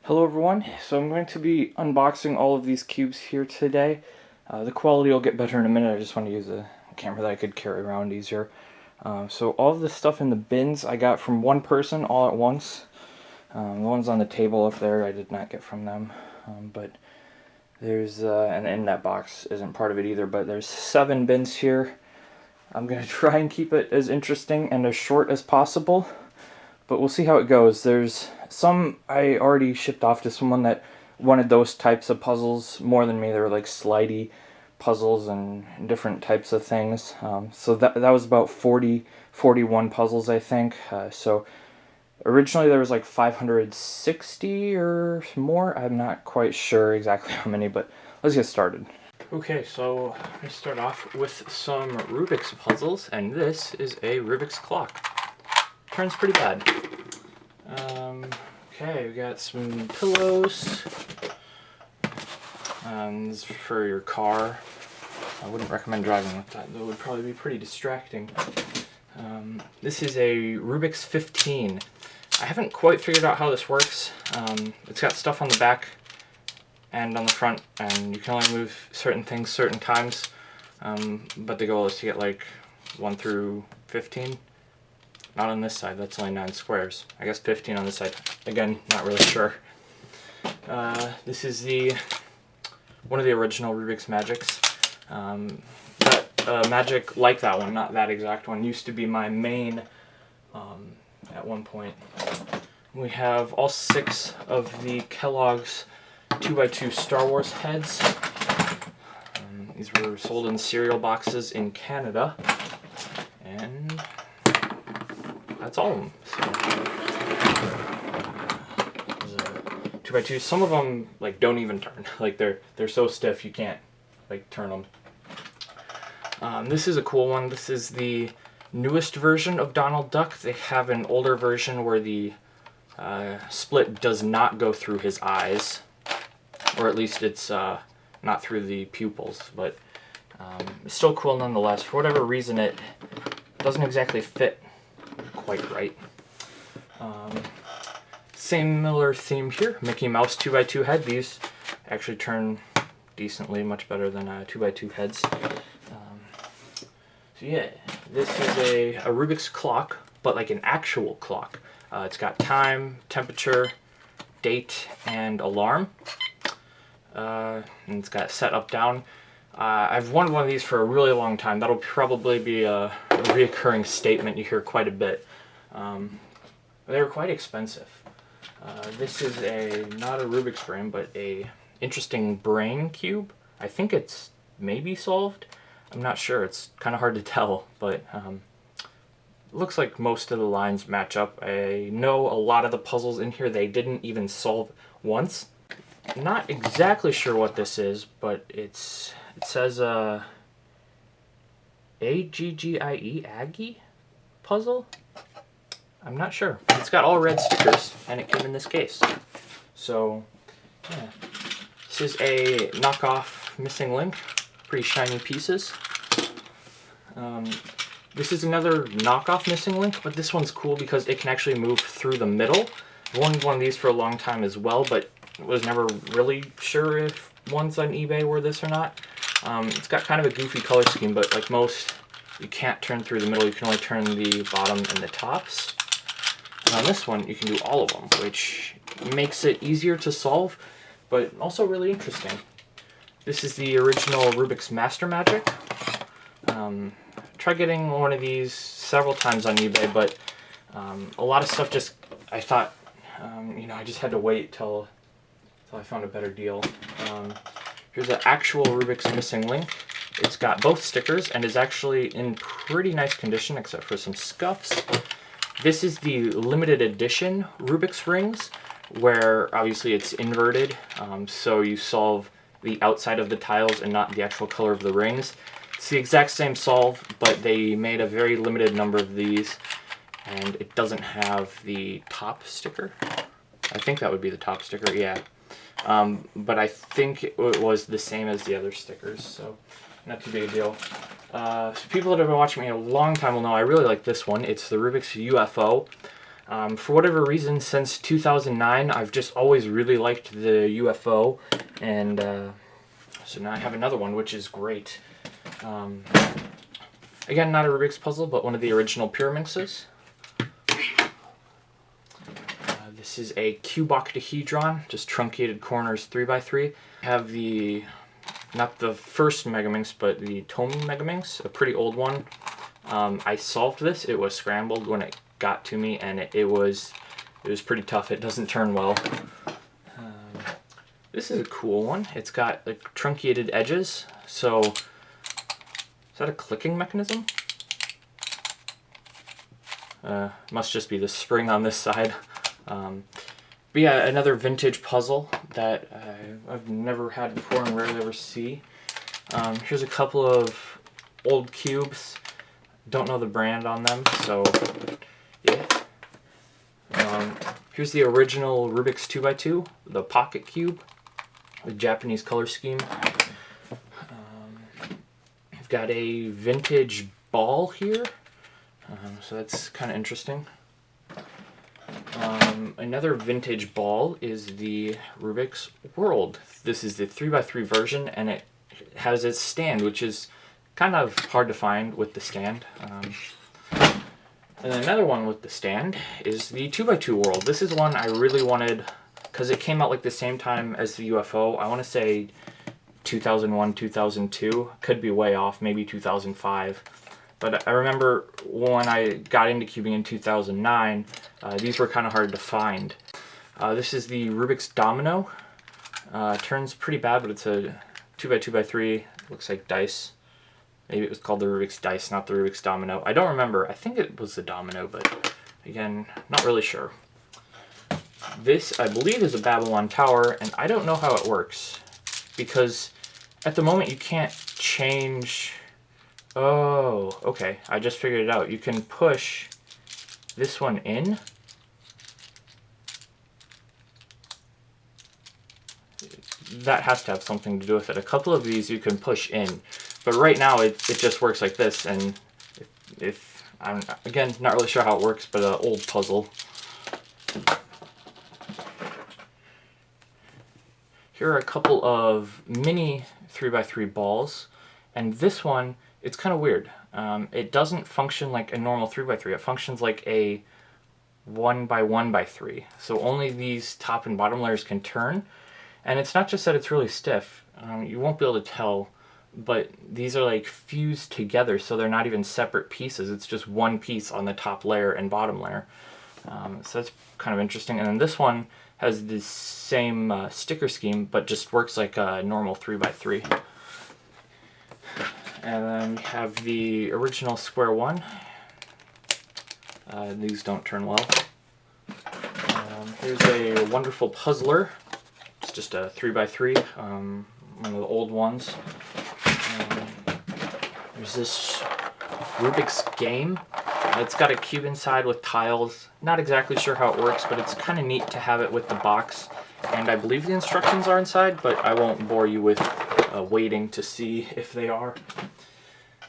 Hello everyone, so I'm going to be unboxing all of these cubes here today. The quality will get better in a minute. I just want to use a camera that I could carry around easier. So all of the stuff in the bins I got from one person all at once. The ones on the table up there I did not get from them. But there's, and that box isn't part of it either, but there's 7 bins here. I'm going to try and keep it as interesting and as short as possible. But we'll see how it goes. There's some I already shipped off to someone that wanted those types of puzzles more than me. They were like slidey puzzles and different types of things. So that was about 41 puzzles, I think. So originally there was like 560 or more. I'm not quite sure exactly how many, but let's get started. Okay, so I'm going to start off with some Rubik's puzzles, and this is a Rubik's clock. Turns pretty bad. Okay, we got some pillows. This is for your car. I wouldn't recommend driving with that, though. It would probably be pretty distracting. This is a Rubik's 15. I haven't quite figured out how this works. It's got stuff on the back and on the front, and you can only move certain things certain times. But the goal is to get like 1 through 15. Not on this side, that's only 9 squares. I guess 15 on this side. Again, not really sure. This is one of the original Rubik's Magics. That magic like that one, not that exact one, used to be my main at one point. We have all 6 of the Kellogg's 2x2 Star Wars heads. These were sold in cereal boxes in Canada. And that's all of them. So, 2x2. Some of them like don't even turn. Like they're so stiff you can't like turn them. This is a cool one. This is the newest version of Donald Duck. They have an older version where the split does not go through his eyes, or at least it's not through the pupils. But it's still cool nonetheless. For whatever reason, it doesn't exactly fit quite right. Similar theme here, Mickey Mouse 2x2 head. These actually turn decently, much better than 2x2 heads. So yeah, this is a Rubik's clock, but like an actual clock. It's got time, temperature, date, and alarm. And it's got set up down. I've wanted one of these for a really long time. That'll probably be a reoccurring statement you hear quite a bit. They were quite expensive. This is not a Rubik's brain, but a interesting brain cube. I think it's maybe solved. I'm not sure. It's kind of hard to tell, but looks like most of the lines match up. I know a lot of the puzzles in here they didn't even solve once. Not exactly sure what this is, but it says A-G-G-I-E, Aggie puzzle? I'm not sure. It's got all red stickers, and it came in this case. So, yeah. This is a knockoff Missing Link. Pretty shiny pieces. This is another knockoff Missing Link, but this one's cool because it can actually move through the middle. I wanted one of these for a long time as well, but was never really sure if ones on eBay were this or not. It's got kind of a goofy color scheme, but like most, you can't turn through the middle. You can only turn the bottom and the tops. And on this one, you can do all of them, which makes it easier to solve, but also really interesting. This is the original Rubik's Master Magic. Tried getting one of these several times on eBay, but a lot of stuff just, I thought, you know, I just had to wait till I found a better deal. Here's an actual Rubik's Missing Link. It's got both stickers and is actually in pretty nice condition except for some scuffs. This is the limited edition Rubik's rings, where obviously it's inverted, so you solve the outside of the tiles and not the actual color of the rings. It's the exact same solve, but they made a very limited number of these, and it doesn't have the top sticker. I think that would be the top sticker, yeah. But I think it was the same as the other stickers, so not too big a deal. So people that have been watching me a long time will know I really like this one. It's the Rubik's UFO. For whatever reason, since 2009, I've just always really liked the UFO, and so now I have another one, which is great. Again, not a Rubik's puzzle, but one of the original Pyraminxes. This is a Cuboctahedron, just truncated corners 3x3. I have the, not the first Megaminx, but the Tomy Megaminx, a pretty old one. I solved this. It was scrambled when it got to me, and it was pretty tough. It doesn't turn well. This is a cool one. It's got like truncated edges. So is that a clicking mechanism? Must just be the spring on this side. But yeah, another vintage puzzle that I've never had before and rarely ever see. Here's a couple of old cubes. Don't know the brand on them, so yeah. Here's the original Rubik's 2x2, the Pocket Cube, with Japanese color scheme. I've got a vintage ball here, so that's kind of interesting. Another vintage ball is the Rubik's World. This is the 3x3 version, and it has its stand, which is kind of hard to find with the stand. And then another one with the stand is the 2x2 World. This is one I really wanted because it came out like the same time as the UFO. I want to say 2001, 2002. Could be way off, maybe 2005. But I remember when I got into cubing in 2009, these were kind of hard to find. This is the Rubik's Domino. Turns pretty bad, but it's a 2x2x3. Looks like dice. Maybe it was called the Rubik's Dice, not the Rubik's Domino. I don't remember. I think it was the Domino, but again, not really sure. This, I believe, is a Babylon Tower, and I don't know how it works. Because at the moment you can't change... Oh, okay. I just figured it out. You can push this one in. That has to have something to do with it. A couple of these you can push in. But right now it just works like this, and if I'm, again, not really sure how it works, but an old puzzle. Here are a couple of mini 3x3 balls, and this one, it's kind of weird. It doesn't function like a normal 3x3, it functions like a 1x1x3. So only these top and bottom layers can turn, and it's not just that it's really stiff. You won't be able to tell, but these are like fused together, so they're not even separate pieces. It's just one piece on the top layer and bottom layer. So that's kind of interesting. And then this one has the same sticker scheme, but just works like a normal 3x3. And then we have the original square one. These don't turn well. Here's a wonderful puzzler. It's just a 3x3, one of the old ones. There's this Rubik's game. It's got a cube inside with tiles. Not exactly sure how it works, but it's kind of neat to have it with the box. And I believe the instructions are inside, but I won't bore you with waiting to see if they are.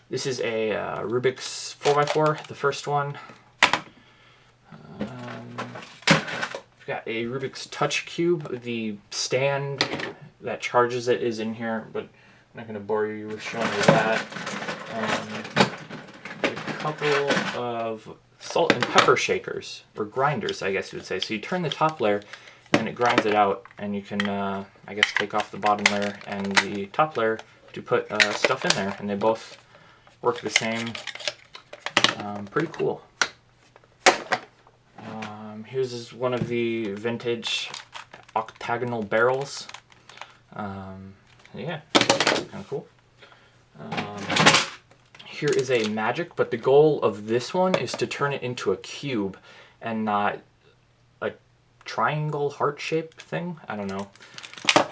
This is a Rubik's 4x4, the first one. We've got a Rubik's Touch Cube. The stand that charges it is in here, but I'm not going to bore you with showing you that. A couple of salt and pepper shakers, or grinders, I guess you would say. So you turn the top layer, and it grinds it out, and you can, I guess, take off the bottom layer and the top layer to put stuff in there, and they both work the same. Pretty cool. Here's one of the vintage Octagonal Barrels. Yeah, kind of cool. Here is a magic, but the goal of this one is to turn it into a cube and not a triangle heart-shaped thing. I don't know.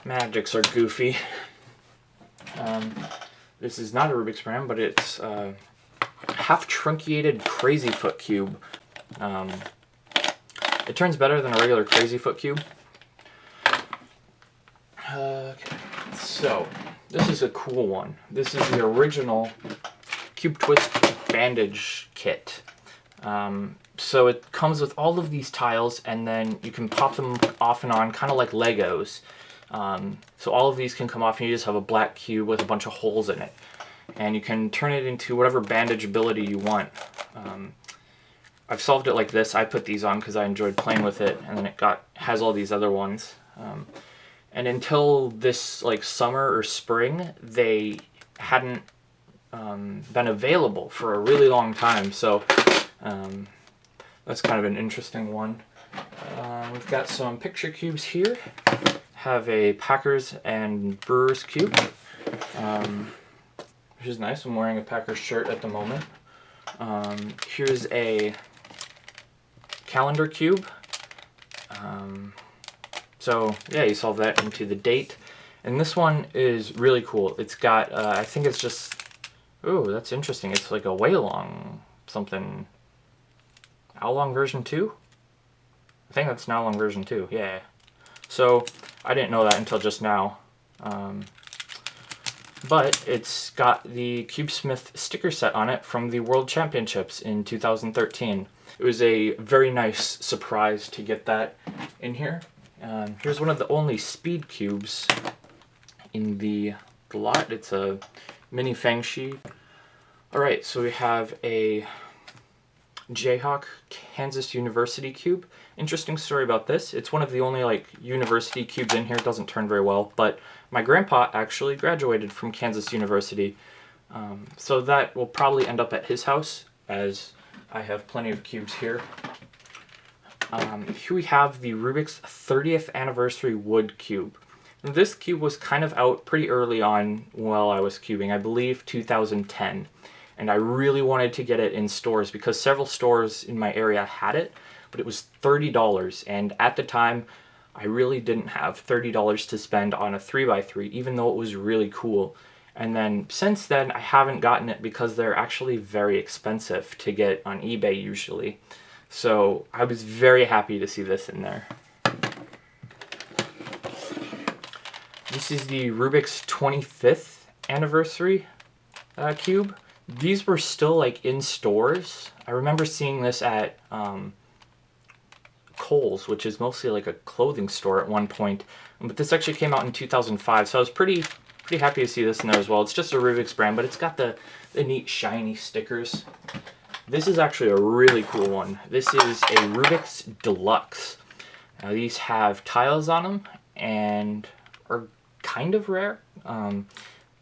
Magics are goofy. This is not a Rubik's brand, but it's half truncated Crazy Foot Cube. It turns better than a regular Crazy Foot Cube. Okay, so this is a cool one. This is the original Cube Twist Bandage kit. So it comes with all of these tiles, and then you can pop them off and on, kind of like Legos. So all of these can come off, and you just have a black cube with a bunch of holes in it. And you can turn it into whatever bandage ability you want. I've solved it like this. I put these on because I enjoyed playing with it, and then it has all these other ones. And until this like summer or spring, they hadn't been available for a really long time. So that's kind of an interesting one. We've got some picture cubes here. Have a Packers and Brewers cube, which is nice. I'm wearing a Packers shirt at the moment. Here's a calendar cube. So yeah, you solve that into the date. And this one is really cool. It's got, I think it's just, ooh, that's interesting. It's like a way long something. How long version 2? I think that's now long version 2, yeah. So I didn't know that until just now. But it's got the CubeSmith sticker set on it from the World Championships in 2013. It was a very nice surprise to get that in here. Here's one of the only speed cubes in the lot. It's a mini Fangshi. Alright, so we have a Jhahoua Kansas University cube. Interesting story about this. It's one of the only like university cubes in here. It doesn't turn very well, but my grandpa actually graduated from Kansas University. So that will probably end up at his house, as I have plenty of cubes here. Here we have the Rubik's 30th anniversary wood cube. And this cube was kind of out pretty early on while I was cubing, I believe 2010. And I really wanted to get it in stores because several stores in my area had it, but it was $30. And at the time, I really didn't have $30 to spend on a 3x3, even though it was really cool. And then since then, I haven't gotten it because they're actually very expensive to get on eBay usually. So I was very happy to see this in there. This is the Rubik's 25th anniversary cube. These were still like in stores. I remember seeing this at Kohl's, which is mostly like a clothing store at one point. But this actually came out in 2005, so I was pretty happy to see this in there as well. It's just a Rubik's brand, but it's got the neat shiny stickers. This is actually a really cool one. This is a Rubik's Deluxe. Now these have tiles on them and are kind of rare.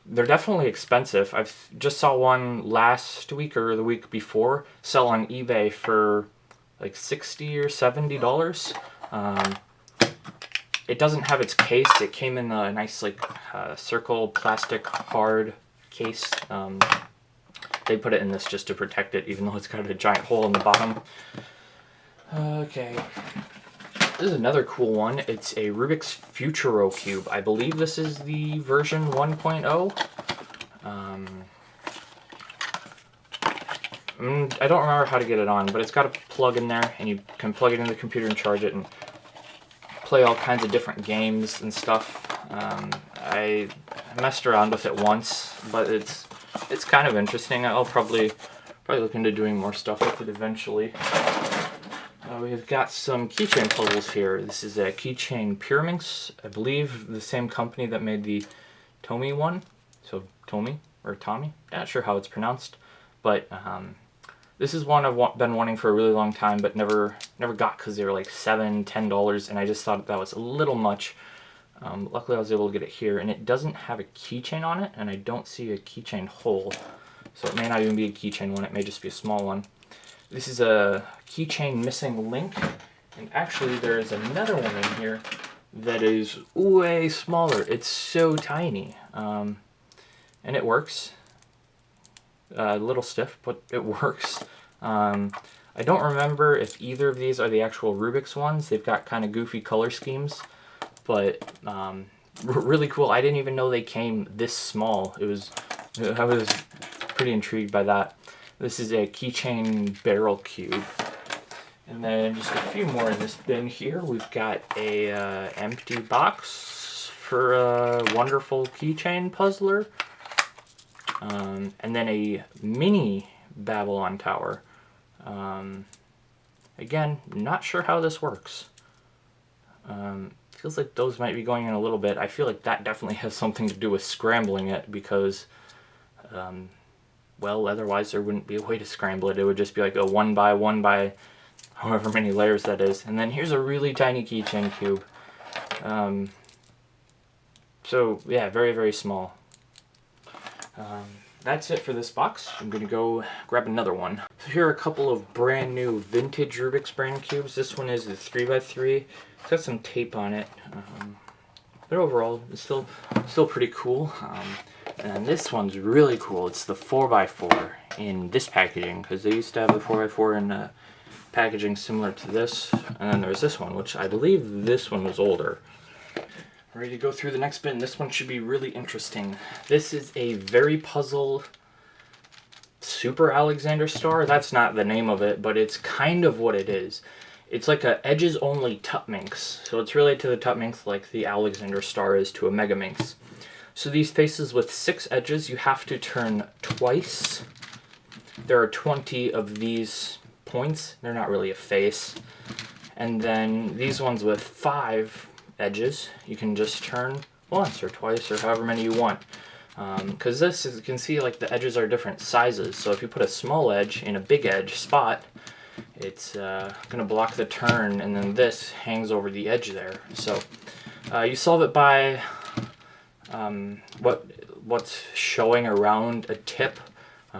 They're definitely expensive. I've just saw one last week or the week before sell on eBay for like $60 or $70. It doesn't have its case. It came in a nice like circle plastic hard case. They put it in this just to protect it, even though it's got a giant hole in the bottom. Okay. This is another cool one. It's a Rubik's Futuro Cube. I believe this is the version 1.0. I don't remember how to get it on, but it's got a plug in there, and you can plug it into the computer and charge it and play all kinds of different games and stuff. I messed around with it once, but it's kind of interesting. I'll probably look into doing more stuff with it eventually. We've got some keychain puzzles here. This is a keychain Pyraminx, I believe the same company that made the Tomy one. So Tomy or Tommy, not sure how it's pronounced, but this is one I've been wanting for a really long time, but never got because they were like $7, $10, and I just thought that was a little much. Luckily I was able to get it here, and it doesn't have a keychain on it, and I don't see a keychain hole, so it may not even be a keychain one, it may just be a small one. This is a keychain missing link, and actually there is another one in here that is way smaller. It's so tiny, and it works. A little stiff, but it works. I don't remember if either of these are the actual Rubik's ones. They've got kind of goofy color schemes, but really cool. I didn't even know they came this small. I was pretty intrigued by that. This is a Keychain Barrel Cube. And then just a few more in this bin here. We've got a empty box for a wonderful keychain puzzler. And then a mini Babylon Tower. Again, not sure how this works. Feels like those might be going in a little bit. I feel like that definitely has something to do with scrambling it because, well, otherwise there wouldn't be a way to scramble it. It would just be like a 1 by 1 by however many layers that is. And then here's a really tiny keychain cube. So yeah, very, very small. That's it for this box. I'm gonna go grab another one. So here are a couple of brand new vintage Rubik's brand cubes. This one is the 3x3. It's got some tape on it, but overall it's still pretty cool. And then this one's really cool. It's the 4x4 in this packaging, because they used to have the 4x4 in packaging similar to this. And then there's this one, which I believe this one was older. Ready to go through the next bin. This one should be really interesting. This is a Very Puzzle Super Alexander Star. That's not the name of it, but it's kind of what it is. It's like a edges only Minx. So it's related to the Minx like the Alexander Star is to a Megaminx. So these faces with 6 edges you have to turn twice. There are 20 of these points. They're not really a face. And then these ones with 5 edges you can just turn once or twice or however many you want. Because this, as you can see, like the edges are different sizes. So if you put a small edge in a big edge spot, it's going to block the turn, and then this hangs over the edge there. So you solve it by what's showing around a tip.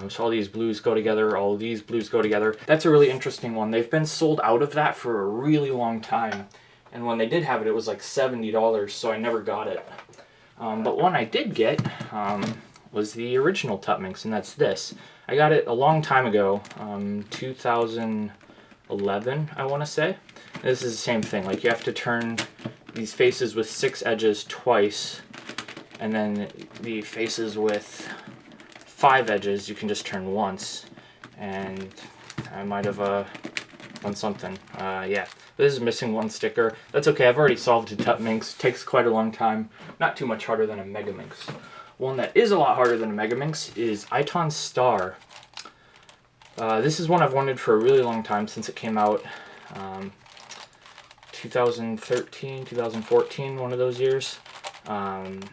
So all these blues go together, all these blues go together. That's a really interesting one. They've been sold out of that for a really long time. And when they did have it, it was like $70, so I never got it. But one I did get was the original Minx, and that's this. I got it a long time ago, 2011, I want to say. This is the same thing. Like, you have to turn these faces with 6 edges twice, and then the faces with 5 edges you can just turn once. And I might have done something. Yeah. This is missing 1 sticker. That's okay, I've already solved a Minx. Takes quite a long time. Not too much harder than a Megaminx. One that is a lot harder than a Megaminx is Octagonal Star. This is one I've wanted for a really long time since it came out. 2013, 2014, one of those years. But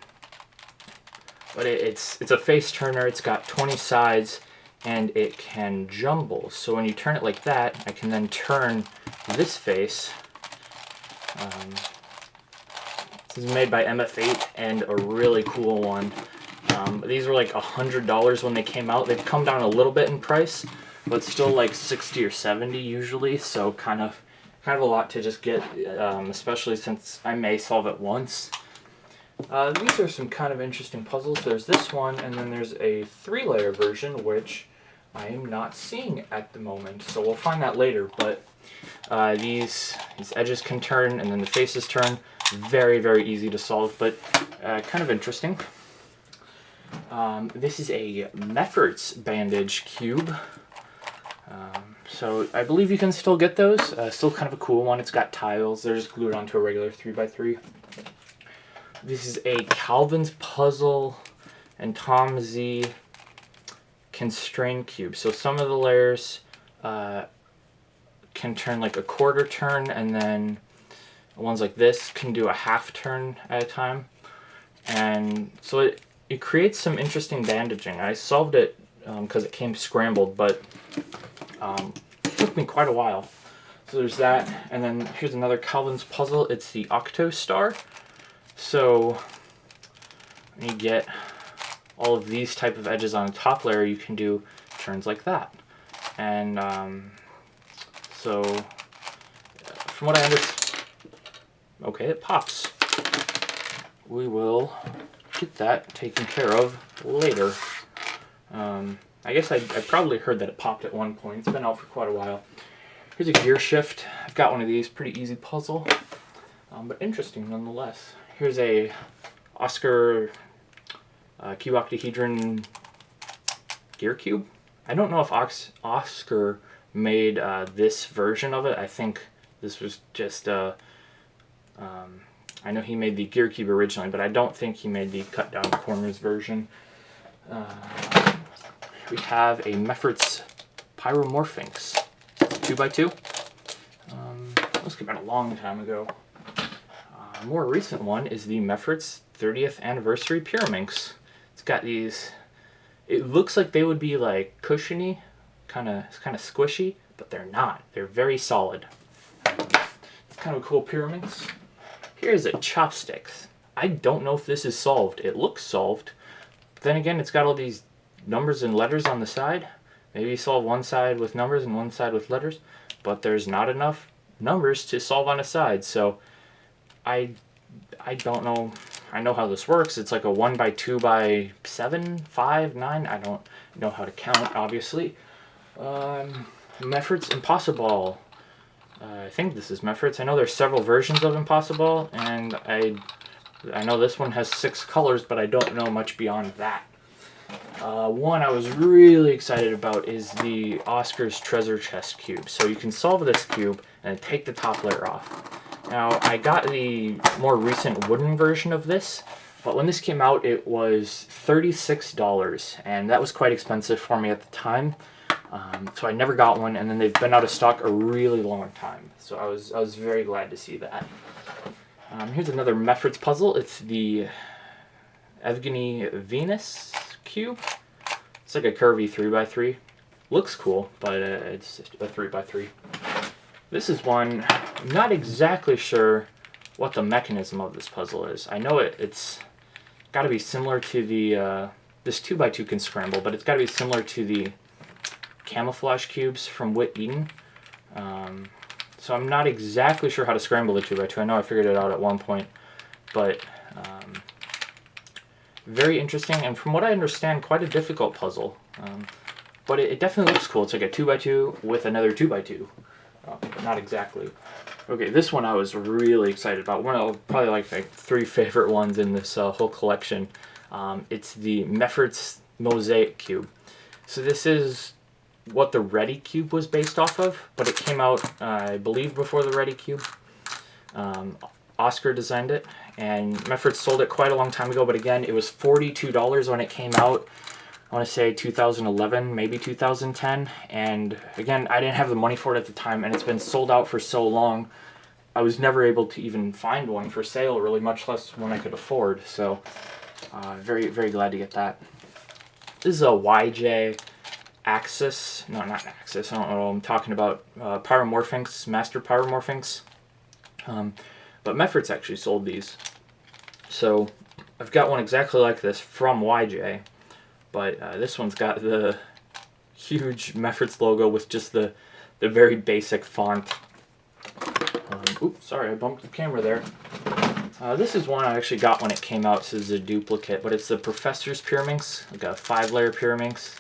it's a face turner. It's got 20 sides and it can jumble. So when you turn it like that, I can then turn this face. This is made by MF8 and a really cool one. These were like $100 when they came out. They've come down a little bit in price, but still like 60 or 70 usually. So kind of a lot to just get, especially since I may solve it once. These are some kind of interesting puzzles. There's this one, and then there's a 3-layer version, which I am not seeing at the moment. So we'll find that later. But these edges can turn, and then the faces turn. Very, very easy to solve, but kind of interesting. This is a Meffert's Bandage cube. So I believe you can still get those. Still kind of a cool one. It's got tiles. They're just glued onto a regular 3x3. This is a Calvin's Puzzle and Tom Z Constrained cube. So some of the layers can turn like a quarter turn, and then ones like this can do a half turn at a time. And so it creates some interesting bandaging. I solved it because it came scrambled, but it took me quite a while. So there's that, and then here's another Calvin's Puzzle. It's the Octo Star. So when you get all of these type of edges on the top layer, you can do turns like that. And so from what I understand, okay, it pops. We will get that taken care of later. I guess I probably heard that it popped at one point. It's been out for quite a while. Here's a gear shift. I've got one of these. Pretty easy puzzle, but interesting nonetheless. Here's a Oscar Cuboctahedron gear cube. I don't know if Oscar made this version of it. I think this was just I know he made the gear cube originally, but I don't think he made the cut down corners version. We have a Meffert's Pyraminx 2x2. came out a long time ago. A more recent one is the Meffert's 30th Anniversary Pyraminx. It's got these, it looks like they would be like cushiony, kind of squishy, but they're not. They're very solid. It's kind of a cool Pyraminx. Here's a Chopsticks. I don't know if this is solved. It looks solved. But then again, it's got all these numbers and letters on the side. Maybe you solve one side with numbers and one side with letters, but there's not enough numbers to solve on a side. So I don't know. I know how this works. It's like a 1 by 2 by 7, 5, 9. I don't know how to count, obviously. Meffert's Impossible. I think this is Meffert's. I know there's several versions of Impossible, and I know this one has 6 colors, but I don't know much beyond that. One I was really excited about is the Oscar's Treasure Chest Cube. So you can solve this cube and take the top layer off. Now, I got the more recent wooden version of this, but when this came out it was $36, and that was quite expensive for me at the time. So I never got one, and then they've been out of stock a really long time. So I was very glad to see that. Here's another Meffert's puzzle. It's the Evgeny Venus Cube. It's like a curvy 3x3. Looks cool, but it's just a 3x3. This is one, I'm not exactly sure what the mechanism of this puzzle is. I know it's got to be similar to the, this 2x2 can scramble, but it's got to be similar to the camouflage cubes from Wit Eden. So I'm not exactly sure how to scramble the 2x2. I know I figured it out at one point, but very interesting, and from what I understand, quite a difficult puzzle. But it definitely looks cool. It's like a 2x2 with another 2x2. But not exactly. Okay, this one I was really excited about. One of probably like my 3 favorite ones in this whole collection. It's the Meffert's Mosaic Cube. So this is what the Ready Cube was based off of, but it came out, I believe, before the Ready Cube. Oscar designed it, and Meffert sold it quite a long time ago, but again, it was $42 when it came out. I want to say 2011, maybe 2010, and again, I didn't have the money for it at the time, and it's been sold out for so long, I was never able to even find one for sale, really, much less one I could afford, so very, very glad to get that. This is a YJ Axis, no, not Axis, I don't know what I'm talking about, Pyraminx, Master Pyraminx, but Meffert's actually sold these. So I've got one exactly like this from YJ, but this one's got the huge Meffert's logo with just the very basic font. Oops, sorry, I bumped the camera there. This is one I actually got when it came out. This is a duplicate, but it's the Professor's Pyraminx, like a 5-layer Pyraminx.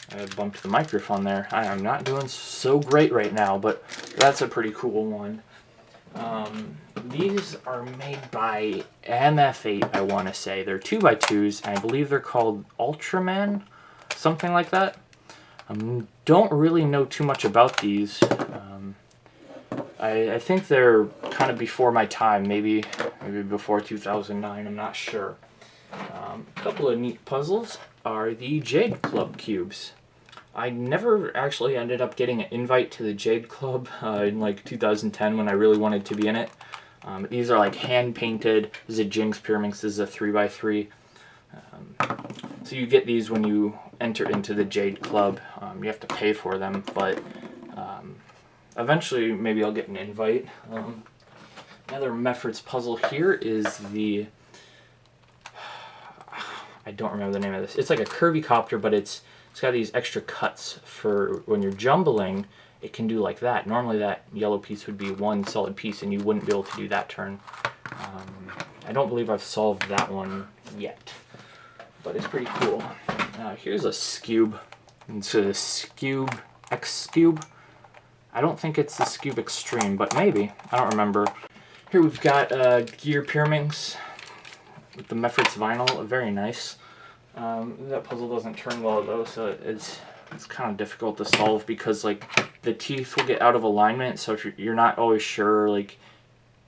I bumped the microphone there. I am not doing so great right now, but that's a pretty cool one. These are made by MF8, I want to say. They're 2x2s, and I believe they're called Ultraman, something like that. Don't really know too much about these. I think they're kind of before my time, maybe before 2009, I'm not sure. A couple of neat puzzles are the Jade Club cubes. I never actually ended up getting an invite to the Jade Club in like 2010 when I really wanted to be in it. These are like hand painted. This is a Jinx Pyraminx. This is a 3x3. So you get these when you enter into the Jade Club. You have to pay for them, but eventually maybe I'll get an invite. Another Meffert's puzzle here is the, I don't remember the name of this. It's like a curvy copter, but it's got these extra cuts for when you're jumbling. It can do like that. Normally that yellow piece would be one solid piece, and you wouldn't be able to do that turn. I don't believe I've solved that one yet, but it's pretty cool. Here's a Scube. It's a Scube X Scube. I don't think it's the Scube Extreme, but maybe. I don't remember. Here we've got Gear Pyraminx with the Meffert's vinyl. Very nice. That puzzle doesn't turn well though, so it's kind of difficult to solve because like the teeth will get out of alignment. So if you're not always sure, like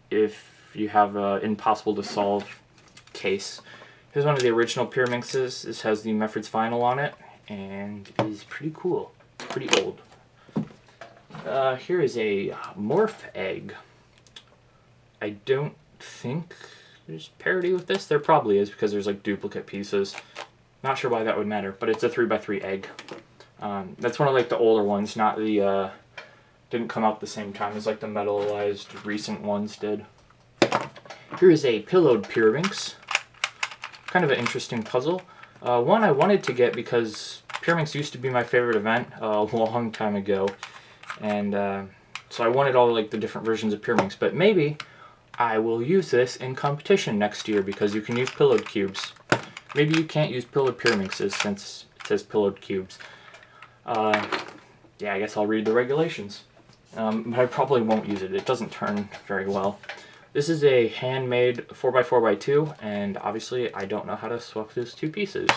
if you have an impossible to solve case. Here's one of the original Pyraminxes. This has the Meffert's vinyl on it, and is pretty cool. Pretty old. Here is a morph egg. I don't think there's parity with this. There probably is because there's like duplicate pieces. Not sure why that would matter, but it's a 3x3 egg. That's one of like the older ones, not the didn't come out at the same time as like the metallized recent ones did. Here is a pillowed Pyraminx. Kind of an interesting puzzle. One I wanted to get because Pyraminx used to be my favorite event a long time ago, and so I wanted all like the different versions of Pyraminx. But maybe I will use this in competition next year because you can use pillowed cubes. Maybe you can't use pillowed Pyraminxes since it says pillowed cubes. Yeah, I guess I'll read the regulations. But I probably won't use it. It doesn't turn very well. This is a handmade 4x4x2, and obviously I don't know how to swap those two pieces.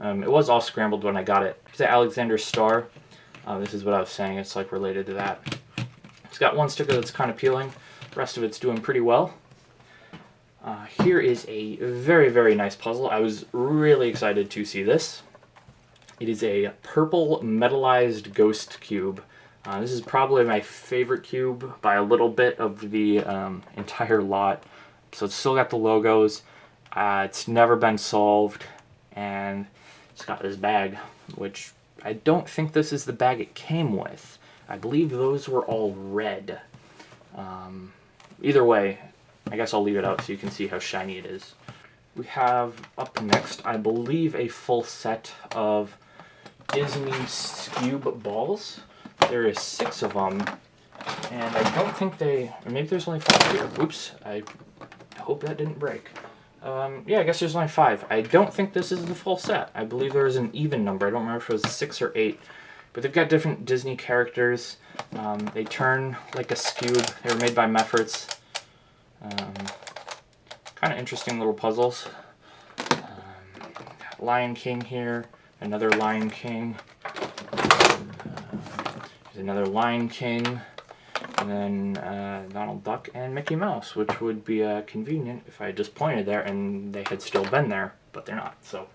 It was all scrambled when I got it. It's an Alexander Star. This is what I was saying. It's like related to that. It's got one sticker that's kind of peeling. The rest of it's doing pretty well. Here is a very, very nice puzzle. I was really excited to see this. It is a purple metallized ghost cube. This is probably my favorite cube by a little bit of the entire lot. So it's still got the logos. It's never been solved, and it's got this bag, which I don't think this is the bag it came with. I believe those were all red. Either way, I guess I'll leave it out so you can see how shiny it is. We have up next, I believe, a full set of Disney Cube balls. There is 6 of them, and I don't think or maybe there's only 5 here. Oops, I hope that didn't break. Yeah, I guess there's only 5. I don't think this is the full set. I believe there is an even number. I don't remember if it was 6 or 8. But they've got different Disney characters. They turn like a cube. They were made by Mefferts. Kind of interesting little puzzles. Got Lion King here, another Lion King. There's another Lion King, and then Donald Duck and Mickey Mouse, which would be convenient if I just pointed there and they had still been there, but they're not. So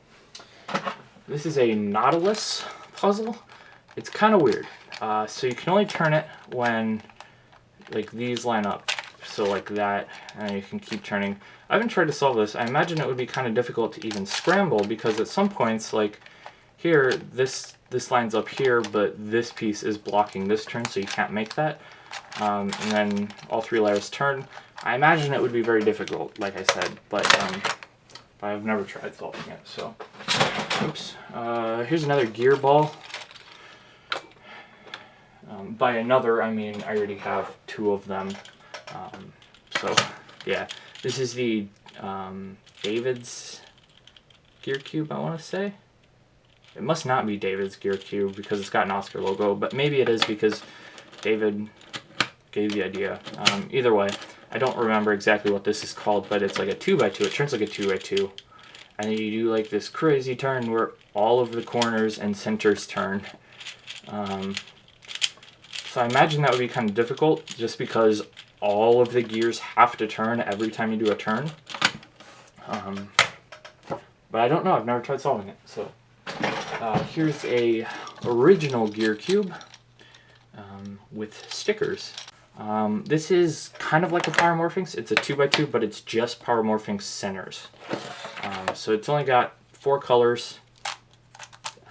this is a Nautilus puzzle. It's kind of weird. So you can only turn it when like these line up, so like that, and you can keep turning. I haven't tried to solve this. I imagine it would be kind of difficult to even scramble because at some points, like here, this lines up here, but this piece is blocking this turn, so you can't make that. And then all 3 layers turn. I imagine it would be very difficult, like I said, but I've never tried solving it. So, oops. Here's another gear ball. By another, I mean I already have 2 of them. So yeah, this is the David's gear cube, I want to say. It must not be David's gear cube because it's got an Oscar logo, but maybe it is because David gave the idea. Either way, I don't remember exactly what this is called, but it's like a 2x2. It turns like a 2x2. And then you do like this crazy turn where all of the corners and centers turn. So I imagine that would be kind of difficult just because all of the gears have to turn every time you do a turn. But I don't know. I've never tried solving it. So here's a original gear cube with stickers. This is kind of like a Pyraminx. It's a 2x2, but it's just Pyraminx centers. So it's only got 4 colors.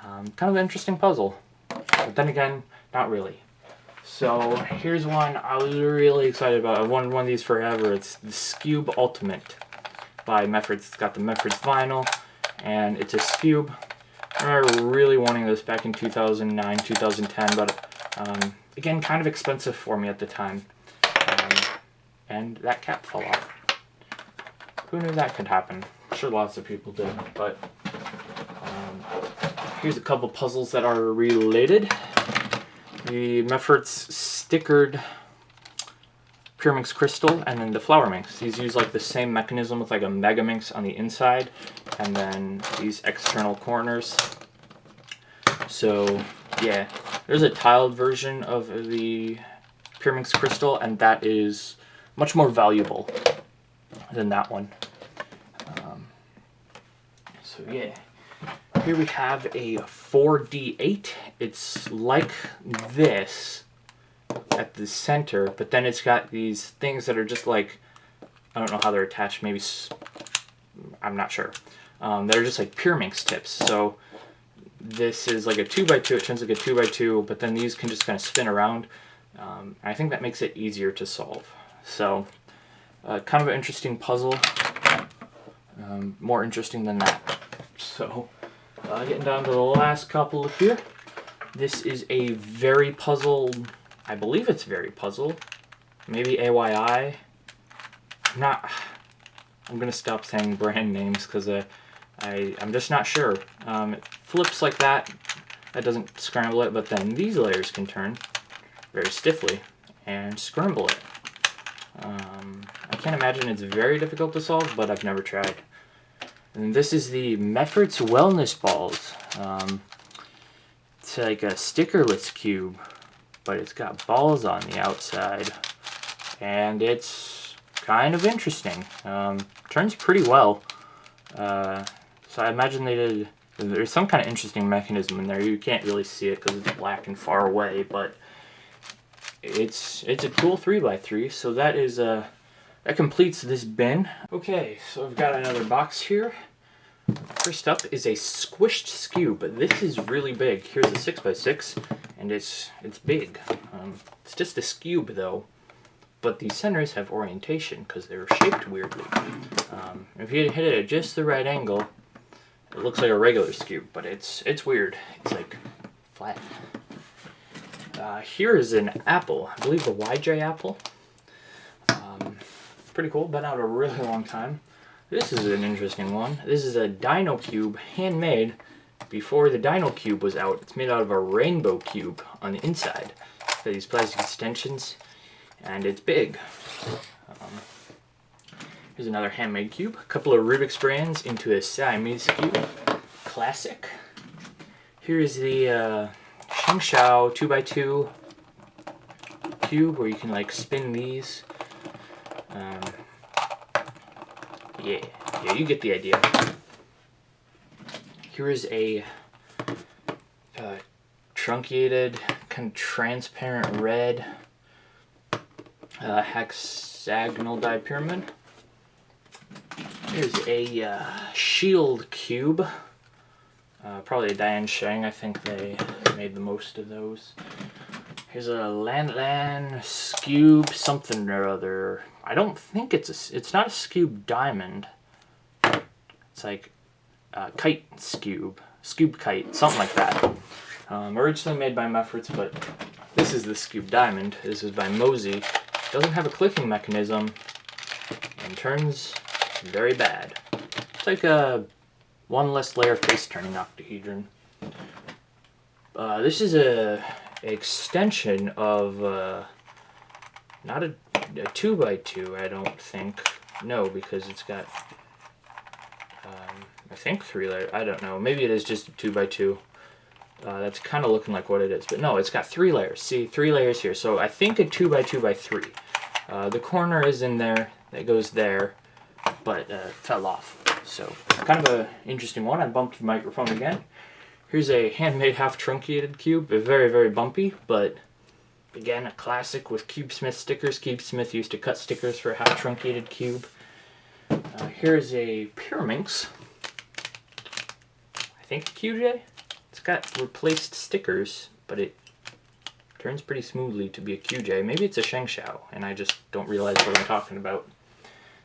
Kind of an interesting puzzle. But then again, not really. So here's one I was really excited about. I've wanted one of these forever. It's the Cube Ultimate by Meffert. It's got the Meffert's vinyl, and it's a Cube. I remember really wanting this back in 2009, 2010, but again, kind of expensive for me at the time. And that cap fell off. Who knew that could happen? I'm sure lots of people did, but here's a couple puzzles that are related. The Meffert's stickered Pyraminx crystal, and then the Flowerminx. These use like the same mechanism with like a Megaminx on the inside, and then these external corners. So yeah, there's a tiled version of the Pyraminx crystal, and that is much more valuable than that one. So yeah. Here we have a 4D8. It's like this, at the center, but then it's got these things that are just like, I don't know how they're attached, maybe, I'm not sure. They're just like Pyraminx tips. So this is like a 2x2, it turns like a 2x2, but then these can just kind of spin around. I think that makes it easier to solve. So kind of an interesting puzzle, more interesting than that. So getting down to the last couple here. This is a very puzzle, I believe it's very puzzle, maybe AYI. I'm gonna stop saying brand names because I'm just not sure. It flips like that. That doesn't scramble it, but then these layers can turn very stiffly and scramble it. I can't imagine it's very difficult to solve, but I've never tried. And this is the Meffert's Wellness Balls. It's like a stickerless cube, but it's got balls on the outside, and it's kind of interesting. Turns pretty well. So I imagine there's some kind of interesting mechanism in there. You can't really see it because it's black and far away, but it's a cool 3x3. So that is that completes this bin. Okay, so I've got another box here. First up is a squished cube, but this is really big. Here's a 6x6, and it's big. It's just a cube though, but the centers have orientation because they're shaped weirdly. If you hit it at just the right angle, it looks like a regular cube, but it's weird. It's like flat. Here is an apple. I believe the YJ apple. Pretty cool. Been out a really long time. This is an interesting one. This is a Dino Cube, handmade before the Dino Cube was out. It's made out of a rainbow cube on the inside. It's got these plastic extensions, and it's big. Here's another handmade cube. A couple of Rubik's brands into a Siamese cube. Classic. Here's the Shengshao 2x2 cube where you can like spin these. Yeah, you get the idea. Here is a truncated, kind of transparent red hexagonal dipyramid. Here's a shield cube. Probably a Diane Sheng. I think they made the most of those. Here's a Lan Cube something or other. I don't think it's not a Scube Diamond. It's like a Kite Scube Kite, something like that. Originally made by Meffert's, but this is the Scube Diamond. This is by Mosaic. Doesn't have a clicking mechanism and turns very bad. It's like a one less layer face turning Octahedron. This is a extension of not a 2x2, I don't think. No, because it's got I think 3 layers. I don't know. Maybe it is just a 2x2. That's kind of looking like what it is, but no, it's got 3 layers. See, 3 layers here. So I think a 2x2x3. The corner is in there. That goes there, but fell off. So kind of an interesting one. I bumped the microphone again. Here's a handmade half truncated cube. Very, very bumpy, but again, a classic with CubeSmith stickers. CubeSmith used to cut stickers for a half truncated cube. Here's a Pyraminx. I think a QJ. It's got replaced stickers, but it turns pretty smoothly to be a QJ. Maybe it's a Shengshao, and I just don't realize what I'm talking about.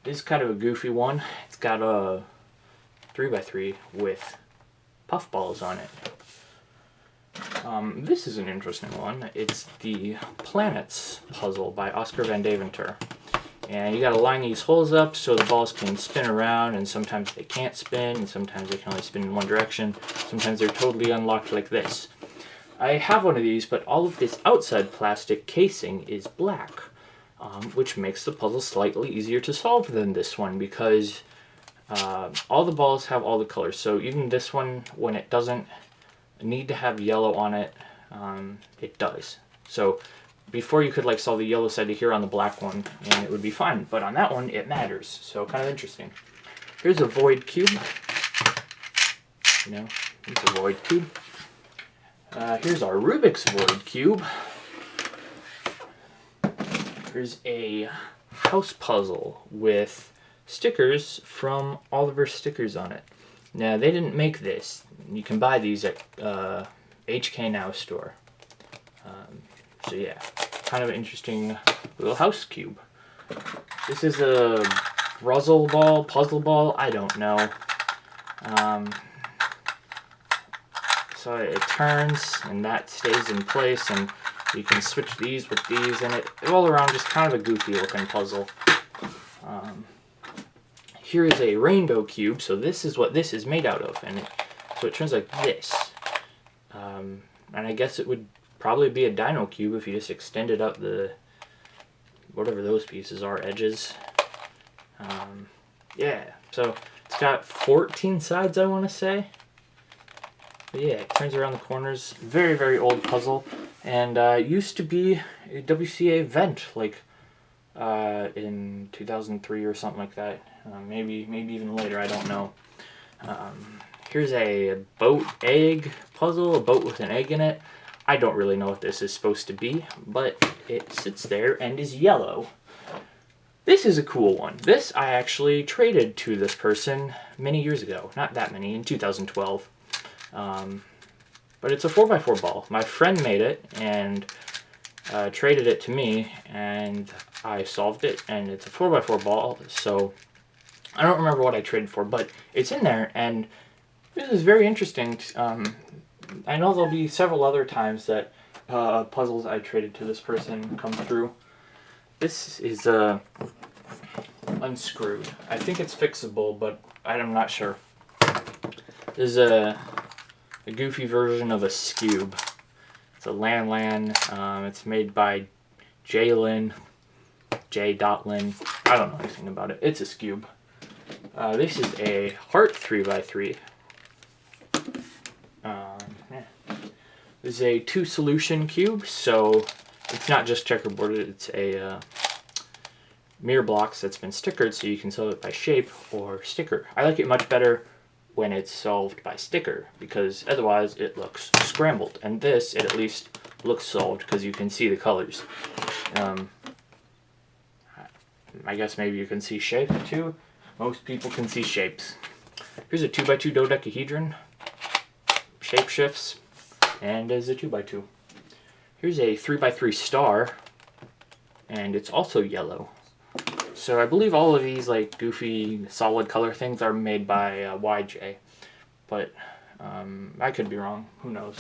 This is kind of a goofy one. It's got a 3x3 with puffballs on it. This is an interesting one. It's the Planets Puzzle by Oscar van Deventer. And you gotta line these holes up so the balls can spin around, and sometimes they can't spin, and sometimes they can only spin in one direction. Sometimes they're totally unlocked like this. I have one of these, but all of this outside plastic casing is black, which makes the puzzle slightly easier to solve than this one, because all the balls have all the colors. So even this one, when it doesn't need to have yellow on it, it does. So before you could like solve the yellow side here on the black one and it would be fine, but on that one it matters. So kind of interesting. Here's a void cube. You know, it's a void cube. Here's our Rubik's void cube. Here's a house puzzle with stickers from all of our stickers on it. Now, they didn't make this. You can buy these at HK Now store. So yeah, kind of an interesting little house cube. This is a Razzil ball, puzzle ball, I don't know. So it turns and that stays in place, and you can switch these with these, and it all around just kind of a goofy looking puzzle. Here is a rainbow cube, so this is what this is made out of, and so it turns like this. And I guess it would probably be a Dino Cube if you just extended up the, whatever those pieces are, edges. Yeah, so it's got 14 sides, I want to say. But yeah, it turns around the corners. Very, very old puzzle, and used to be a WCA event, like in 2003 or something like that. Maybe even later, I don't know. Here's a boat egg puzzle, a boat with an egg in it. I don't really know what this is supposed to be, but it sits there and is yellow. This is a cool one. This I actually traded to this person many years ago. Not that many, in 2012. But it's a 4x4 ball. My friend made it and traded it to me, and I solved it, and it's a 4x4 ball, so I don't remember what I traded for, but it's in there, and this is very interesting. I know there'll be several other times that puzzles I traded to this person come through. This is unscrewed. I think it's fixable, but I'm not sure. This is a goofy version of a Scube. It's a Lan. It's made by J.Lin. J.Lin. I don't know anything about it. It's a Scube. This is a heart 3x3. This is a 2-solution cube, so it's not just checkerboard, it's a mirror blocks that's been stickered, so you can solve it by shape or sticker. I like it much better when it's solved by sticker, because otherwise it looks scrambled. And this, it at least looks solved because you can see the colors. I guess maybe you can see shape too. Most people can see shapes. Here's a 2x2 dodecahedron. Shape shifts, and is a 2x2. Here's a 3x3 star, and it's also yellow. So I believe all of these like goofy solid color things are made by YJ, but I could be wrong. Who knows?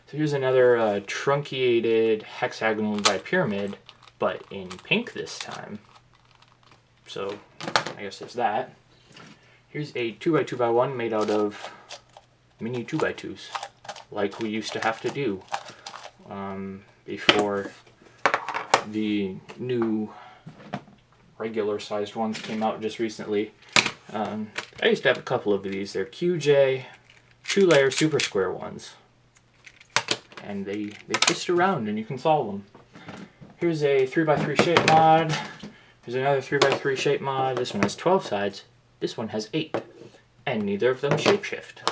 So here's another truncated hexagonal pyramid, but in pink this time. So I guess there's that. Here's a 2x2x1 made out of mini 2x2s, like we used to have to do before the new regular sized ones came out just recently. I used to have a couple of these. They're QJ 2-layer super square ones, and they twist around and you can solve them. Here's a 3x3 shape mod. Here's another 3x3 shape mod. This one has 12 sides. This one has 8, and neither of them shapeshift.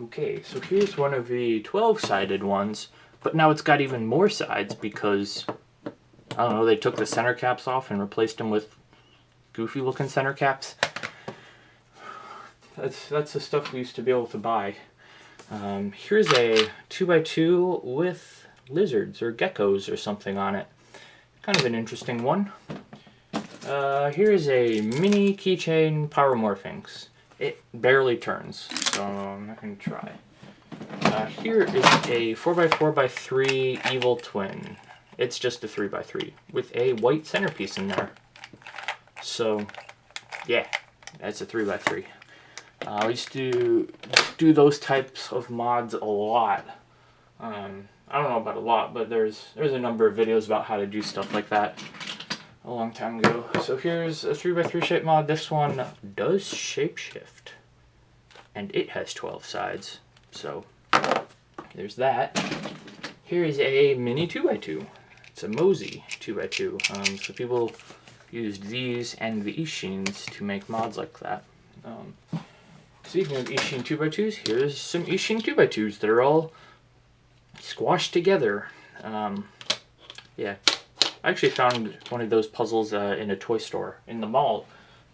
Okay, so here's one of the 12-sided ones, but now it's got even more sides because, I don't know, they took the center caps off and replaced them with goofy looking center caps. That's the stuff we used to be able to buy. Here's a 2x2 with lizards or geckos or something on it. Kind of an interesting one. Here's a mini keychain Pyraminx. It barely turns, so I'm not going to try. Here is a 4x4x3 evil twin. It's just a 3x3 with a white centerpiece in there. So, yeah, that's a 3x3. I used to do those types of mods a lot. I don't know about a lot, but there's a number of videos about how to do stuff like that a long time ago. So here's a 3x3 shape mod. This one does shapeshift, and it has 12 sides. So there's that. Here is a mini 2x2. It's a Mosaic 2x2. So people used these and the Isshins to make mods like that. Speaking of Isshin 2x2s, here's some Isshin 2x2s that are all squashed together. Yeah. I actually found one of those puzzles in a toy store in the mall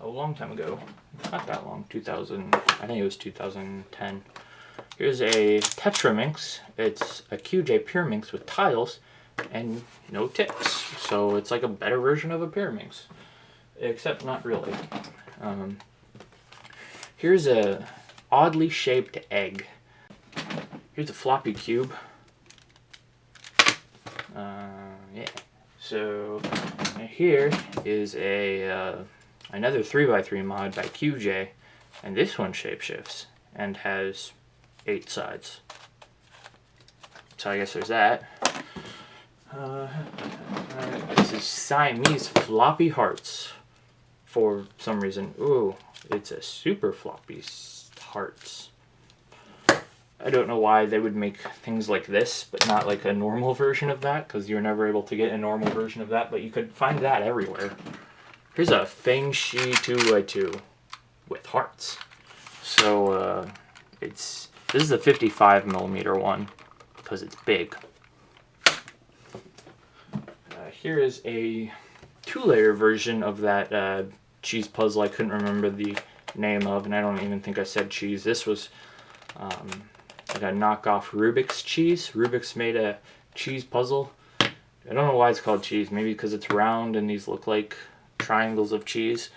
a long time ago. Not that long, 2000, I think it was 2010. Here's a Tetra Minx. It's a QJ Pyraminx with tiles and no ticks. So it's like a better version of a Pyraminx. Except not really. Here's a oddly shaped egg. Here's a Floppy Cube. Yeah. So here is a another 3x3 mod by QJ, and this one shapeshifts and has 8 sides. So I guess there's that. This is Siamese floppy hearts. For some reason, ooh, it's a super floppy hearts. I don't know why they would make things like this, but not like a normal version of that, because you're never able to get a normal version of that, but you could find that everywhere. Here's a Feng Shi 2x2 with hearts. So this is a 55mm one, because it's big. Here is a 2-layer version of that cheese puzzle I couldn't remember the name of, and I don't even think I said cheese. This was like a knockoff Rubik's cheese. Rubik's made a cheese puzzle. I don't know why it's called cheese. Maybe because it's round and these look like triangles of cheese.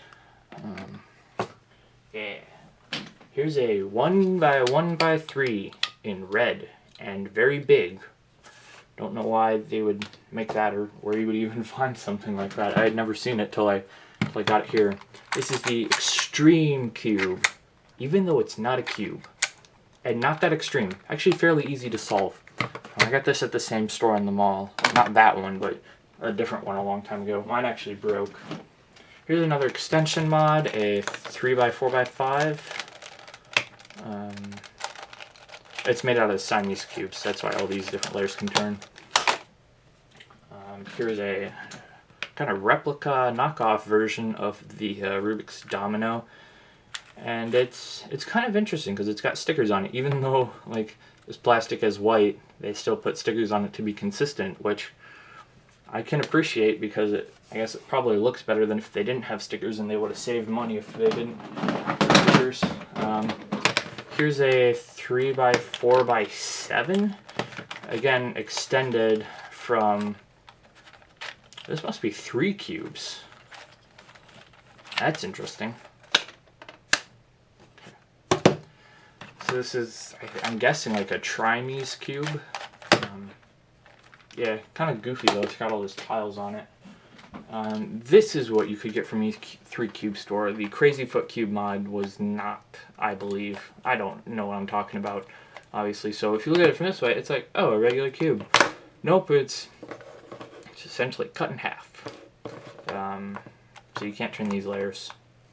Yeah. Here's a 1x1x3 in red and very big. Don't know why they would make that or where you would even find something like that. I had never seen it till I got it here. This is the Extreme Cube, even though it's not a cube. And not that extreme. Actually fairly easy to solve. I got this at the same store in the mall. Not that one, but a different one a long time ago. Mine actually broke. Here's another extension mod, a 3x4x5. It's made out of Siamese cubes, that's why all these different layers can turn. Here's a kind of replica knockoff version of the Rubik's Domino. And it's kind of interesting because it's got stickers on it. Even though like this plastic is white, they still put stickers on it to be consistent, which I can appreciate because I guess it probably looks better than if they didn't have stickers, and they would have saved money if they didn't have stickers. Here's a 3x4x7, again extended from, this must be 3 cubes. That's interesting. So this is, I'm guessing, like a Siamese cube. Yeah, kind of goofy though. It's got all those tiles on it. This is what you could get from E3 Cube store. The Crazy Foot Cube mod was not, I believe. I don't know what I'm talking about, obviously. So if you look at it from this way, it's like, oh, a regular cube. Nope, it's essentially cut in half. So you can't turn these layers,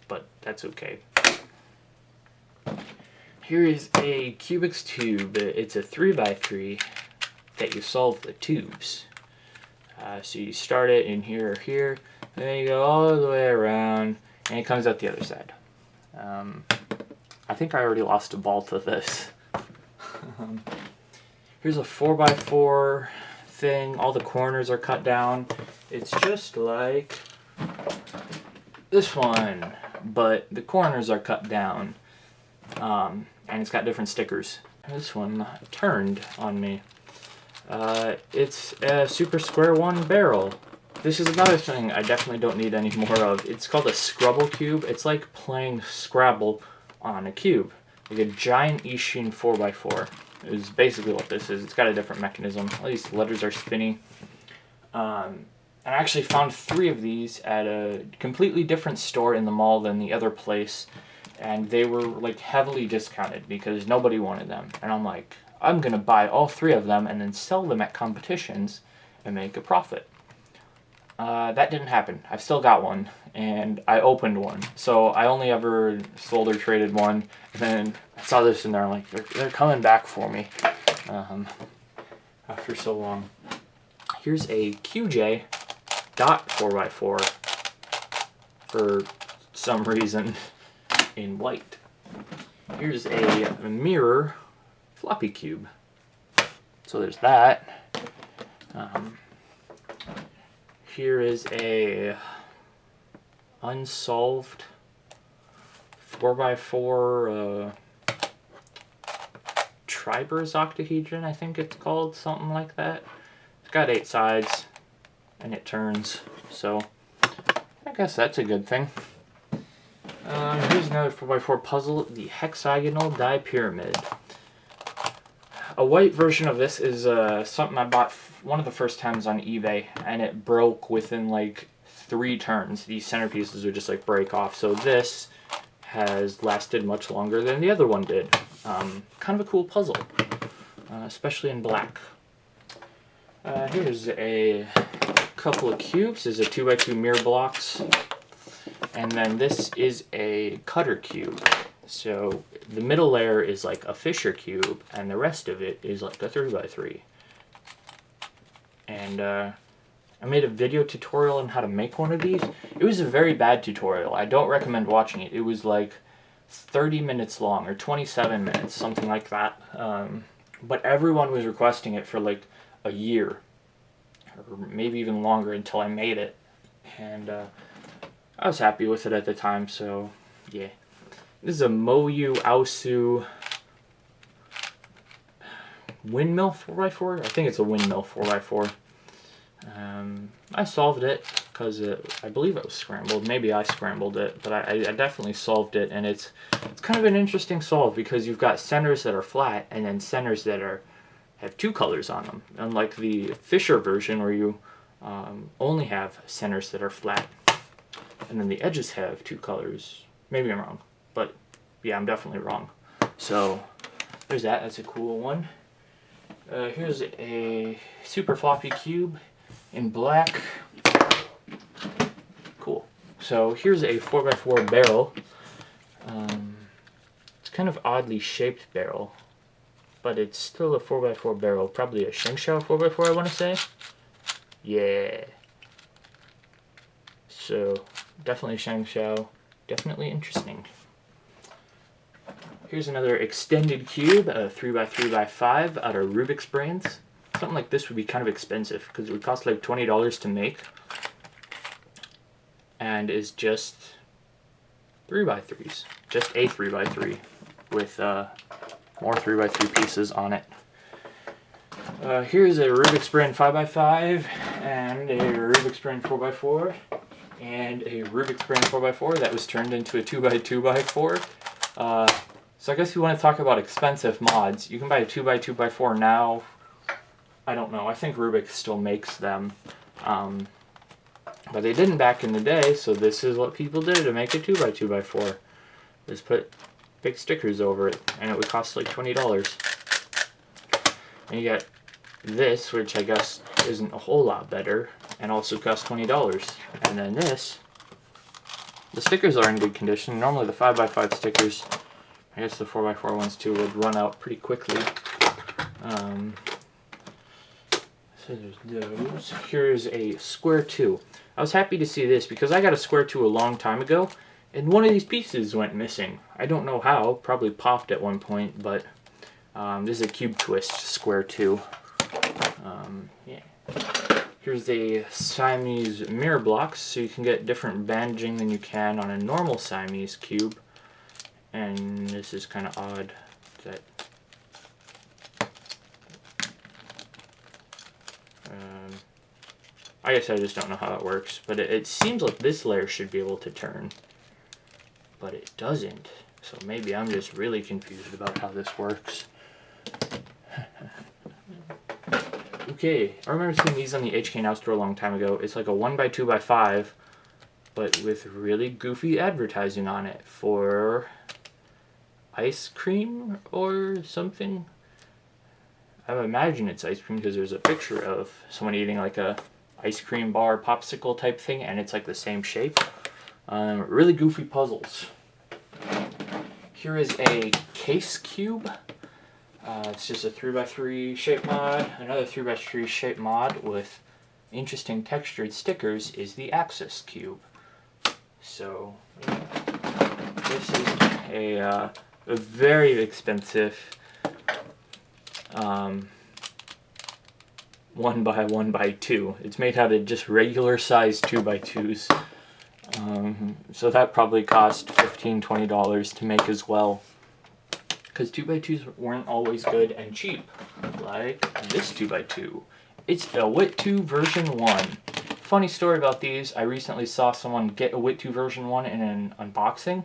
but that's okay. Here is a Rubik's Cube. It's a 3x3 that you solve the tubes. So you start it in here or here, and then you go all the way around, and it comes out the other side. I think I already lost a ball to this. Here's a 4x4 thing. All the corners are cut down. It's just like this one, but the corners are cut down. And it's got different stickers. This one turned on me. It's a Super Square 1 barrel. This is another thing I definitely don't need any more of. It's called a Rubble Cube. It's like playing Scrabble on a cube. Like a giant Ishin 4x4 is basically what this is. It's got a different mechanism. All these letters are spinny. And I actually found 3 of these at a completely different store in the mall than the other place. And they were like heavily discounted because nobody wanted them. And I'm like, I'm gonna buy all 3 of them and then sell them at competitions and make a profit. That didn't happen. I've still got one, and I opened one. So I only ever sold or traded one, and then I saw this in there, I'm like, they're coming back for me after so long. Here's a QJ dot 4x4 for some reason in white. Here's a mirror Floppy Cube. So there's that. here is a unsolved 4x4 Treiber's Octahedron, I think it's called, something like that. It's got 8 sides and it turns, so I guess that's a good thing. Here's another 4x4 puzzle, the Hexagonal Pyramid. A white version of this is something I bought one of the first times on eBay, and it broke within like 3 turns. These centerpieces would just like break off, so this has lasted much longer than the other one did. Kind of a cool puzzle, especially in black. Here's a couple of cubes. This is a 2x2 mirror blocks. And then this is a cutter cube. So the middle layer is like a Fisher cube, and the rest of it is like a 3x3. And I made a video tutorial on how to make one of these. It was a very bad tutorial. I don't recommend watching it. It was like 30 minutes long, or 27 minutes, something like that. But everyone was requesting it for like a year, or maybe even longer, until I made it. And I was happy with it at the time, so yeah. This is a Moyu Aosu windmill 4x4. I think it's a windmill 4x4. I solved it because I believe it was scrambled. Maybe I scrambled it, but I definitely solved it, and it's kind of an interesting solve because you've got centers that are flat and then centers that have 2 colors on them, unlike the Fisher version where you only have centers that are flat, and then the edges have 2 colors. Maybe I'm wrong, but yeah, I'm definitely wrong. So there's that. That's a cool one. Here's a super floppy cube in black. Cool. So here's a 4x4 barrel. It's kind of oddly shaped barrel, but it's still a 4x4 barrel. Probably a Shengshou 4x4, I want to say. Yeah. So definitely Shengshou. Definitely interesting. Here's another extended cube, a 3x3x5 out of Rubik's brains. Something like this would be kind of expensive because it would cost like $20 to make, and is just 3x3s. Just a 3x3 with more 3x3 pieces on it. Here's a Rubik's brain 5x5 and a Rubik's brain 4x4 and a Rubik's brain 4x4 that was turned into a 2x2x4. So I guess if you want to talk about expensive mods, you can buy a 2x2x4 now. I don't know. I think Rubik still makes them. But they didn't back in the day, so this is what people did to make a 2x2x4. Just put big stickers over it, and it would cost like $20. And you got this, which I guess isn't a whole lot better, and also costs $20. And then this, the stickers are in good condition. Normally the 5x5 stickers, I guess the 4x4 ones too, would run out pretty quickly. So there's those. Here's a Square 2. I was happy to see this because I got a Square 2 a long time ago, and one of these pieces went missing. I don't know how, probably popped at one point, but this is a Cube Twist Square 2. Yeah. Here's a Siamese mirror blocks, so you can get different bandaging than you can on a normal Siamese cube. And this is kind of odd that I guess I just don't know how it works, but it seems like this layer should be able to turn, but it doesn't. So maybe I'm just really confused about how this works. Okay, I remember seeing these on the HK Now store a long time ago. It's like a 1x2x5, but with really goofy advertising on it for ice cream or something. I imagine it's ice cream because there's a picture of someone eating like a ice cream bar popsicle type thing, and it's like the same shape. Really goofy puzzles. Here is a case cube. It's just a 3x3 shape mod. Another 3x3 shape mod with interesting textured stickers is the Axis cube. So this is a very expensive 1 by 1 by 2. It's made out of just regular size 2 by 2s. So that probably cost $15–20 to make as well. Because 2 by 2s weren't always good and cheap. Like this 2 by 2. It's a WIT 2 version 1. Funny story about these, I recently saw someone get a WIT 2 version 1 in an unboxing,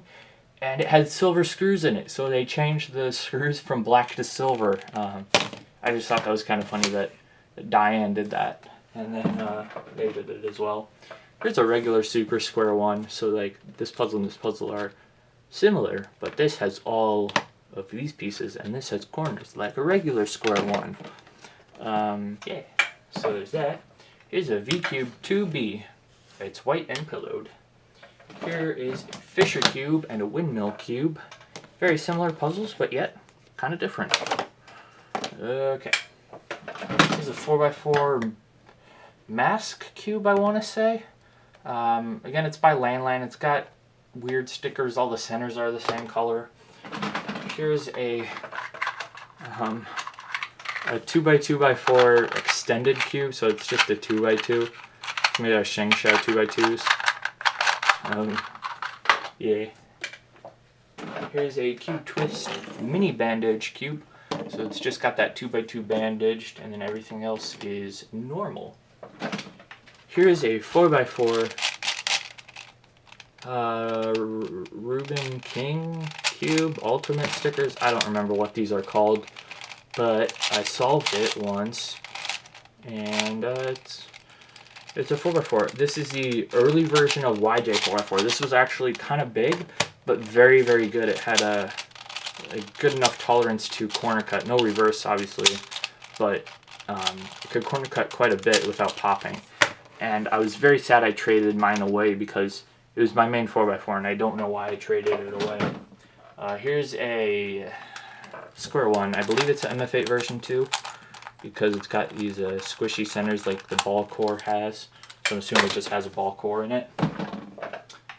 and it had silver screws in it, so they changed the screws from black to silver. I just thought that was kind of funny that Diane did that, and then they did it as well. Here's a regular super square one, so like this puzzle and this puzzle are similar, but this has all of these pieces, and this has corners like a regular square one. Yeah, so there's that. Here's a V-Cube 2B. It's white and pillowed. Here is a Fisher Cube and a Windmill Cube. Very similar puzzles, but yet kind of different. Okay. This is a 4x4 mask cube, I want to say. Again, it's by Landline. It's got weird stickers. All the centers are the same color. Here's a 2x2x4 extended cube, so it's just a 2x2. It's made out of Shengsha 2x2s. Yeah. Here's a Cube Twist mini bandage cube. So it's just got that 2x2 bandaged, and then everything else is normal. Here's a 4x4 Rubin King cube, ultimate stickers. I don't remember what these are called, but I solved it once, and it's a 4x4. This is the early version of YJ 4x4. This was actually kind of big, but very, very good. It had a good enough tolerance to corner cut. No reverse, obviously, but it could corner cut quite a bit without popping. And I was very sad I traded mine away because it was my main 4x4, and I don't know why I traded it away. Here's a square one. I believe it's an MF8 version 2 because it's got these squishy centers like the ball core has. So I'm assuming it just has a ball core in it.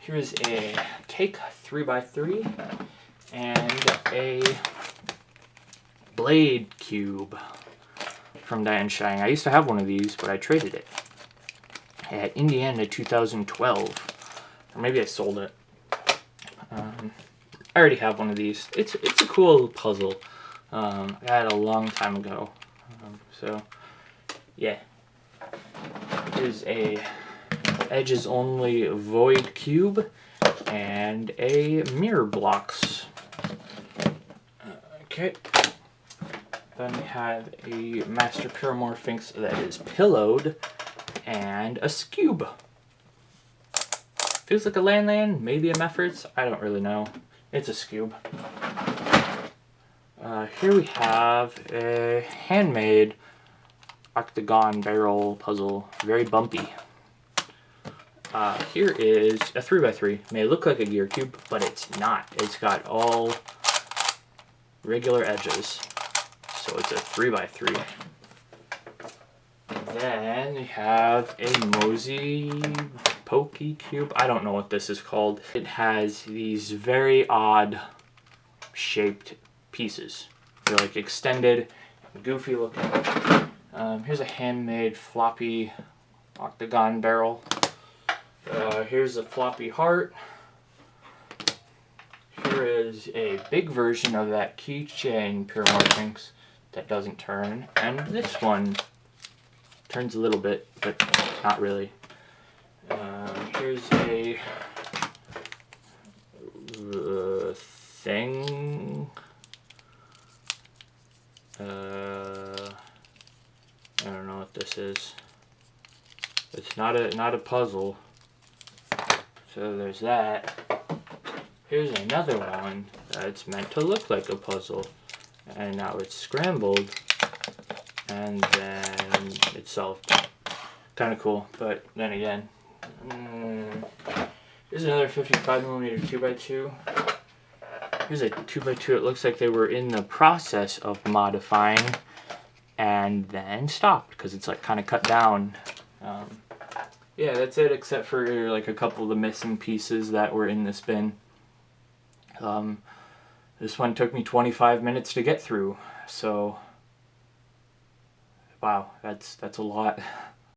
Here's a Cake 3x3 and a Blade Cube from Diane Shining. I used to have one of these, but I traded it at Indiana 2012. Or maybe I sold it. I already have one of these. It's a cool puzzle. I had it a long time ago. So, yeah. Here's a Edges Only Void Cube and a Mirror Blocks. Okay. Then we have a Master Pyramorphinx that is pillowed and a Scube. Feels like a Landland, maybe a Meffert's, I don't really know. It's a Scube. Here we have a Handmade Octagon Barrel puzzle, very bumpy. Here is a 3x3. May look like a gear cube, but it's not. It's got all regular edges, so it's a 3x3. Then we have a Mosaic Pokey Cube. I don't know what this is called. It has these very odd shaped pieces. They're like extended, goofy looking. Here's a handmade floppy octagon barrel. Here's a floppy heart. Here is a big version of that Keychain Pyraminx that doesn't turn, and this one turns a little bit, but not really. Here's a thing. I don't know what this is. It's not a puzzle. So there's that. Here's another one that's meant to look like a puzzle, and now it's scrambled, and then it's solved. Kind of cool, but then again, here's another 55mm 2x2. Here's a 2x2. It looks like they were in the process of modifying and then stopped because it's like kind of cut down. Yeah, that's it, except for like a couple of the missing pieces that were in this bin. This one took me 25 minutes to get through, so Wow, that's a lot.